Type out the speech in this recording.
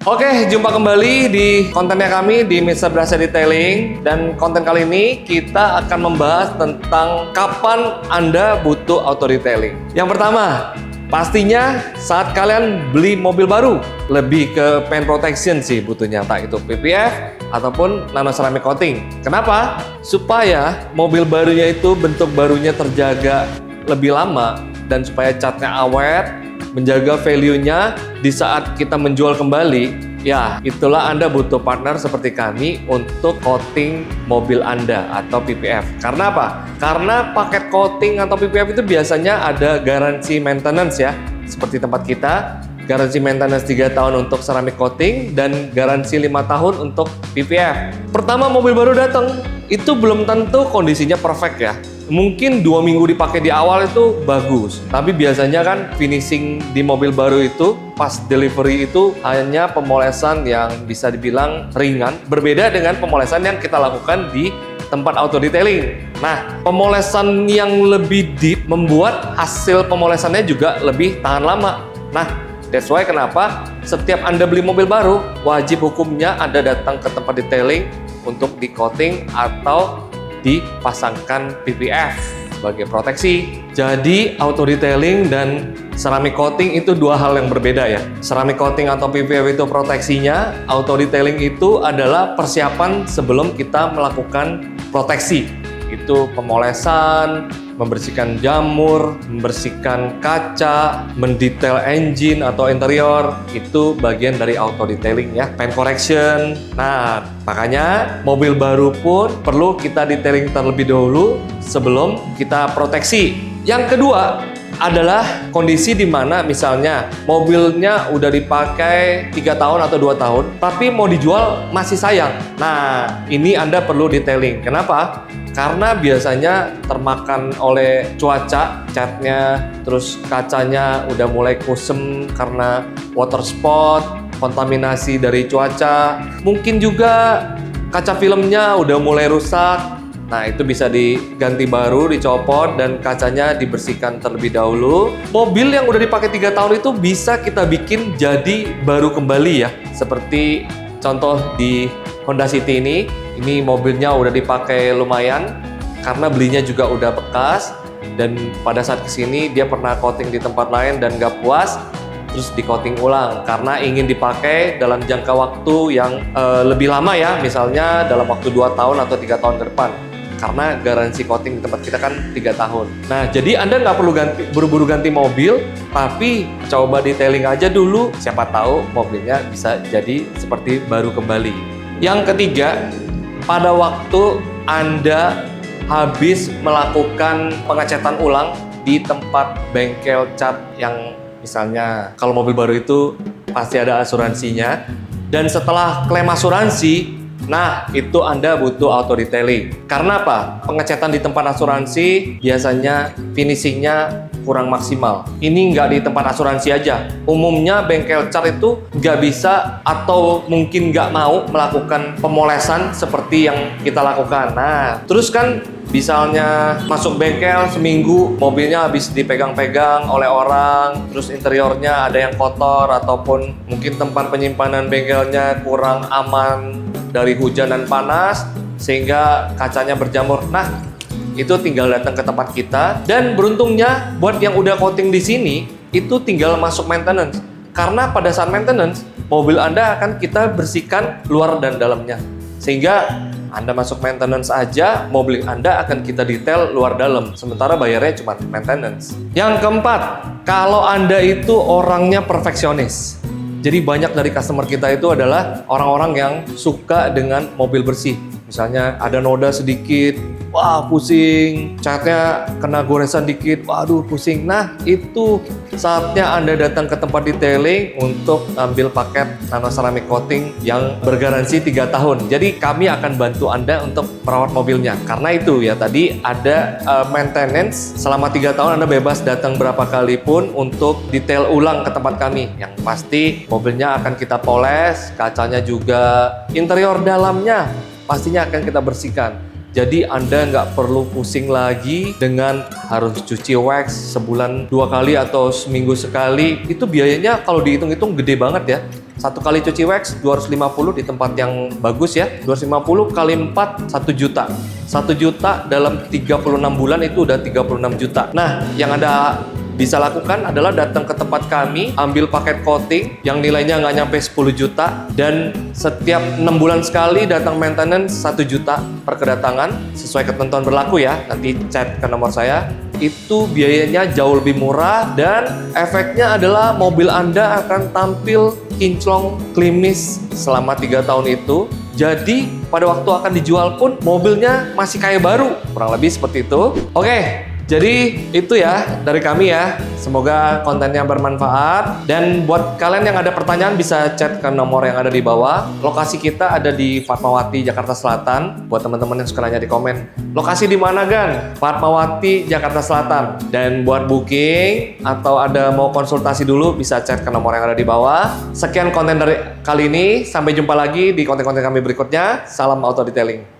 Oke, jumpa kembali di kontennya kami di Mr. Brasa Detailing. Dan konten kali ini kita akan membahas tentang kapan Anda butuh auto detailing. Yang pertama, pastinya saat kalian beli mobil baru. Lebih ke paint protection sih butuhnya, entah itu PPF ataupun nano ceramic coating. Kenapa? Supaya mobil barunya itu bentuk barunya terjaga lebih lama dan supaya catnya awet, menjaga value-nya di saat kita menjual kembali. Ya, itulah Anda butuh partner seperti kami untuk coating mobil Anda atau PPF. Karena apa? Karena paket coating atau PPF itu biasanya ada garansi maintenance ya. Seperti tempat kita, garansi maintenance 3 tahun untuk ceramic coating dan garansi 5 tahun untuk PPF. Pertama mobil baru datang, itu belum tentu kondisinya perfect ya. Mungkin 2 minggu dipakai di awal itu bagus, tapi biasanya kan finishing di mobil baru itu pas delivery itu hanya pemolesan yang bisa dibilang ringan, berbeda dengan pemolesan yang kita lakukan di tempat auto detailing. Nah, pemolesan yang lebih deep membuat hasil pemolesannya juga lebih tahan lama. Nah, that's why kenapa setiap Anda beli mobil baru, wajib hukumnya Anda datang ke tempat detailing untuk di coating atau dipasangkan PPF sebagai proteksi. Jadi auto detailing dan ceramic coating itu dua hal yang berbeda ya. Ceramic coating atau PPF itu proteksinya, auto detailing itu adalah persiapan sebelum kita melakukan proteksi. Itu pemolesan, membersihkan jamur, membersihkan kaca, mendetail engine atau interior, itu bagian dari auto detailing ya. Paint correction. Nah, makanya mobil baru pun perlu kita detailing terlebih dahulu sebelum kita proteksi. Yang kedua adalah kondisi di mana misalnya mobilnya udah dipakai 3 tahun atau 2 tahun, tapi mau dijual masih sayang. Nah, ini Anda perlu detailing. Kenapa? Karena biasanya termakan oleh cuaca, catnya, terus kacanya udah mulai kusem karena water spot, kontaminasi dari cuaca. Mungkin juga kaca filmnya udah mulai rusak. Nah, itu bisa diganti baru, dicopot, dan kacanya dibersihkan terlebih dahulu. Mobil yang udah dipakai 3 tahun itu bisa kita bikin jadi baru kembali ya. Seperti contoh di Honda City ini mobilnya udah dipakai lumayan karena belinya juga udah bekas, dan pada saat kesini dia pernah coating di tempat lain dan gak puas, terus di coating ulang karena ingin dipakai dalam jangka waktu yang lebih lama ya, misalnya dalam waktu 2 tahun atau 3 tahun ke depan. Karena garansi coating di tempat kita kan 3 tahun. Nah, jadi Anda nggak perlu buru-buru ganti mobil, tapi coba detailing aja dulu. Siapa tahu mobilnya bisa jadi seperti baru kembali. Yang ketiga, pada waktu Anda habis melakukan pengecetan ulang di tempat bengkel cat yang misalnya kalau mobil baru itu pasti ada asuransinya, dan setelah klaim asuransi, nah, itu Anda butuh auto detailing. Karena apa? Pengecetan di tempat asuransi biasanya finishingnya kurang maksimal. Ini nggak di tempat asuransi aja. Umumnya bengkel cat itu nggak bisa atau mungkin nggak mau melakukan pemolesan seperti yang kita lakukan. Nah, terus kan misalnya masuk bengkel seminggu, mobilnya habis dipegang-pegang oleh orang, terus interiornya ada yang kotor ataupun mungkin tempat penyimpanan bengkelnya kurang aman dari hujan dan panas sehingga kacanya berjamur. Nah, itu tinggal datang ke tempat kita, dan beruntungnya buat yang udah coating di sini itu tinggal masuk maintenance. Karena pada saat maintenance, mobil Anda akan kita bersihkan luar dan dalamnya. Sehingga Anda masuk maintenance aja, mobil Anda akan kita detail luar dalam. Sementara bayarnya cuma maintenance. Yang keempat, kalau Anda itu orangnya perfeksionis. Jadi banyak dari customer kita itu adalah orang-orang yang suka dengan mobil bersih. Misalnya ada noda sedikit, wah pusing, catnya kena goresan dikit, waduh pusing. Nah, itu saatnya Anda datang ke tempat detailing untuk ambil paket nano ceramic coating yang bergaransi 3 tahun. Jadi kami akan bantu Anda untuk merawat mobilnya. Karena itu ya tadi ada maintenance selama 3 tahun, Anda bebas datang berapa kali pun untuk detail ulang ke tempat kami. Yang pasti mobilnya akan kita poles, kacanya juga, interior dalamnya pastinya akan kita bersihkan. Jadi Anda nggak perlu pusing lagi dengan harus cuci wax sebulan 2 kali atau seminggu sekali. Itu biayanya kalau dihitung-hitung gede banget ya. Satu kali cuci wax 250 di tempat yang bagus ya. 250 kali 4 1 juta. 1 juta dalam 36 bulan itu udah 36 juta. Nah, yang Anda bisa lakukan adalah datang ke tempat kami, ambil paket coating yang nilainya nggak nyampe 10 juta, dan setiap 6 bulan sekali datang maintenance 1 juta per kedatangan, sesuai ketentuan berlaku ya. Nanti chat ke nomor saya. Itu biayanya jauh lebih murah, dan efeknya adalah mobil Anda akan tampil kinclong, klimis selama 3 tahun itu. Jadi pada waktu akan dijual pun mobilnya masih kayak baru, kurang lebih seperti itu. Oke. Jadi itu ya dari kami ya. Semoga kontennya bermanfaat. Dan buat kalian yang ada pertanyaan bisa chat ke nomor yang ada di bawah. Lokasi kita ada di Fatmawati, Jakarta Selatan. Buat teman-teman yang suka nanya di komen, lokasi di mana Gan? Fatmawati, Jakarta Selatan. Dan buat booking atau ada mau konsultasi dulu bisa chat ke nomor yang ada di bawah. Sekian konten dari kali ini. Sampai jumpa lagi di konten-konten kami berikutnya. Salam auto detailing.